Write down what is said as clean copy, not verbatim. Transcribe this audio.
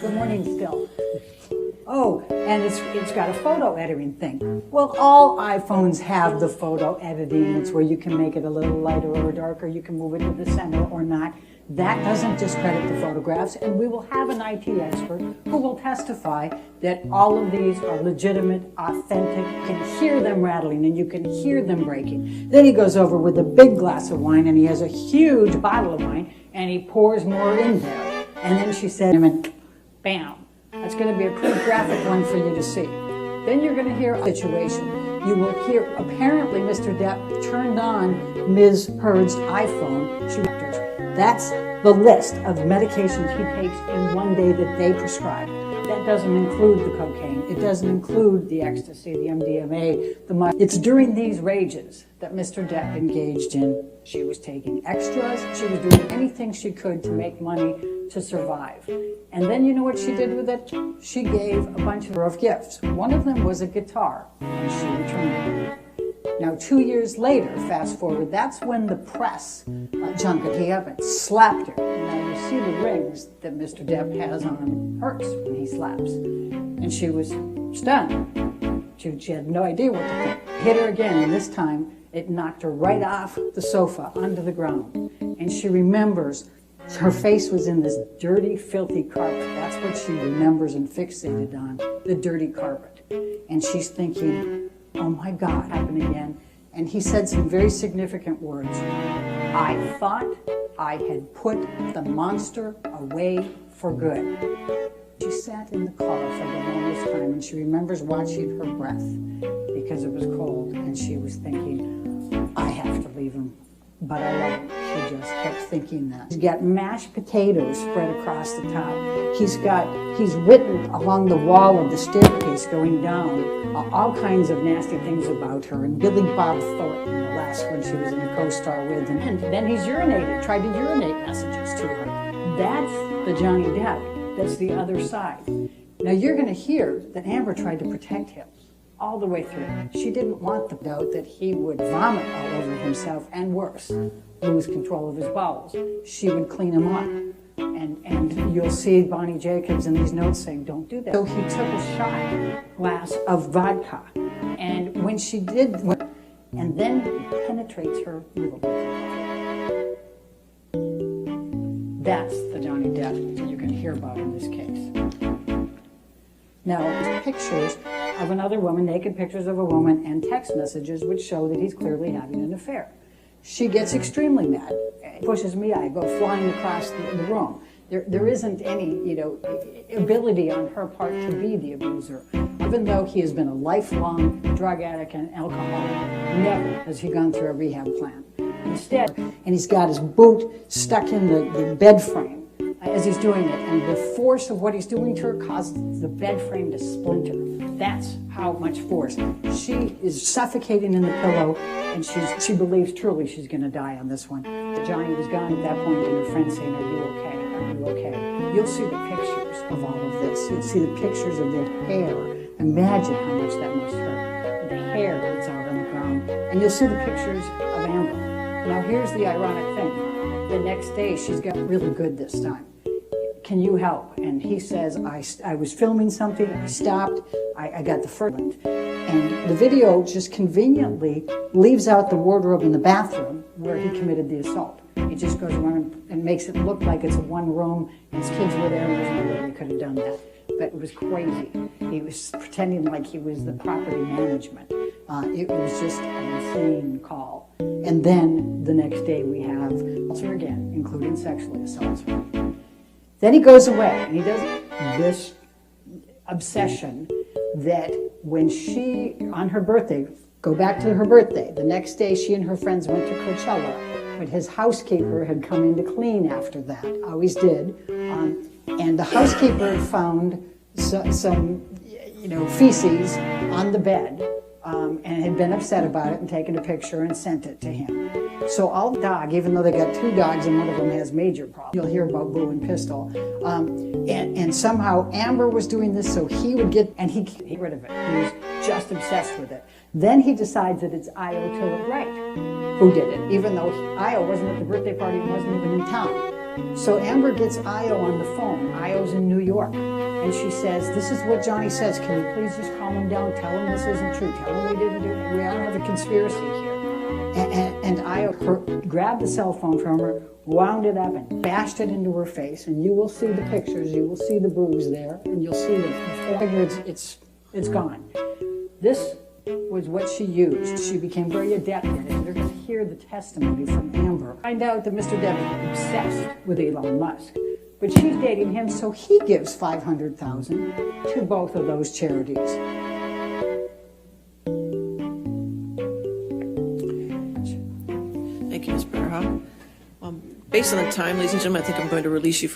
Good morning still. Oh, and it's got a photo editing thing. Well, all iPhones have the photo editing. It's where you can make it a little lighter or darker. You can move it to the center or not. That doesn't discredit the photographs, and we will have an IT expert who will testify that all of these are legitimate, authentic. You can hear them rattling and you can hear them breaking. Then he goes over with a big glass of wine, and he has a huge bottle of wine, and he pours more in there. And then she said, bam. That's going to be a pretty graphic one for you to see. Then you're going to hear a situation. You will hear, apparently Mr. Depp turned on Ms. Heard's iPhone. That's the list of medications he takes in one day that they prescribe. That doesn't include the cocaine. It doesn't include the ecstasy, the MDMA, the money. It's during these rages that Mr. Depp engaged in. She was taking extras. She was doing anything she could to make money to survive. And then you know what she did with it? She gave a bunch of gifts. One of them was a guitar, and she returned it. Now, 2 years later, fast forward, that's when the press junket he up and slapped her. Now, you see the rings that Mr. Depp has on hers when he slaps. And she was stunned. She had no idea what to think. Hit her again, and this time it knocked her right off the sofa onto the ground. And she remembers her face was in this dirty, filthy carpet. That's what she remembers and fixated on, the dirty carpet. And she's thinking, oh my God, happened again. And he said some very significant words. I thought I had put the monster away for good. She sat in the car for the longest time, and she remembers watching her breath because it was cold, and she was thinking, I have to leave him, but I love him. She just kept thinking that. He's got mashed potatoes spread across the top. He's written along the wall of the staircase going down all kinds of nasty things about her, and Billy Bob Thornton, the last one she was in a co-star with, and then he's tried to urinate messages to her. That's the Johnny Depp. That's the other side. Now you're going to hear that Amber tried to protect him all the way through. She didn't want the doubt that he would vomit all over himself and worse, lose control of his bowels. She would clean him up. And you'll see Bonnie Jacobs in these notes saying, don't do that. So he took a shot glass of vodka. And when she did, and then he penetrates her with a liquor bottle. That's the Johnny Depp that you're going to hear about in this case. Now, there's pictures of another woman, naked pictures of a woman, and text messages which show that he's clearly having an affair. She gets extremely mad, pushes me, I go flying across the room. There isn't any, ability on her part to be the abuser. Even though he has been a lifelong drug addict and alcoholic, never has he gone through a rehab plan. Instead, and he's got his boot stuck in the bed frame as he's doing it, and the force of what he's doing to her causes the bed frame to splinter. That's how much force. She is suffocating in the pillow, and she believes truly she's going to die on this one. Johnny was gone at that point, and her friend saying, are you okay? Are you okay? You'll see the pictures of all of this. You'll see the pictures of the hair. Imagine how much that must hurt. The hair that's out on the ground. And you'll see the pictures of Amber. Now here's the ironic thing. The next day, she's got really good this time. Can you help? And he says, I was filming something, I stopped, I got the first one. And the video just conveniently leaves out the wardrobe in the bathroom where he committed the assault. He just goes around and makes it look like it's one room, and his kids were there, and there's no way they could have done that. But it was crazy. He was pretending like he was the property management. It was just an insane call. And then the next day we have assaults her again, including sexually assaults her. Then he goes away, and he does this obsession that when she, on her birthday, go back to her birthday, the next day she and her friends went to Coachella, but his housekeeper had come in to clean after that, always did, and the housekeeper found some feces on the bed, and had been upset about it and taken a picture and sent it to him. So all the dog, even though they got two dogs and one of them has major problems, you'll hear about Boo and Pistol, and somehow Amber was doing this so he would get, and he get rid of it. He was just obsessed with it. Then he decides that it's Io Tillett Wright who did it, even though Io wasn't at the birthday party and wasn't even in town. So Amber gets Io on the phone. Io's in New York. And she says, this is what Johnny says. Can you please just calm him down? Tell him this isn't true. Tell him we didn't do it. We don't have a conspiracy here. And Io grabbed the cell phone from her, wound it up, and bashed it into her face. And you will see the pictures. You will see the bruise there. And you'll see it's gone. This was what she used. She became very adept at it. You're going to hear the testimony from Amber. Find out that Mr. Depp is obsessed with Elon Musk. But she's dating him, so he gives $500,000 to both of those charities. Thank you, Ms. Berha. Based on the time, ladies and gentlemen, I think I'm going to release you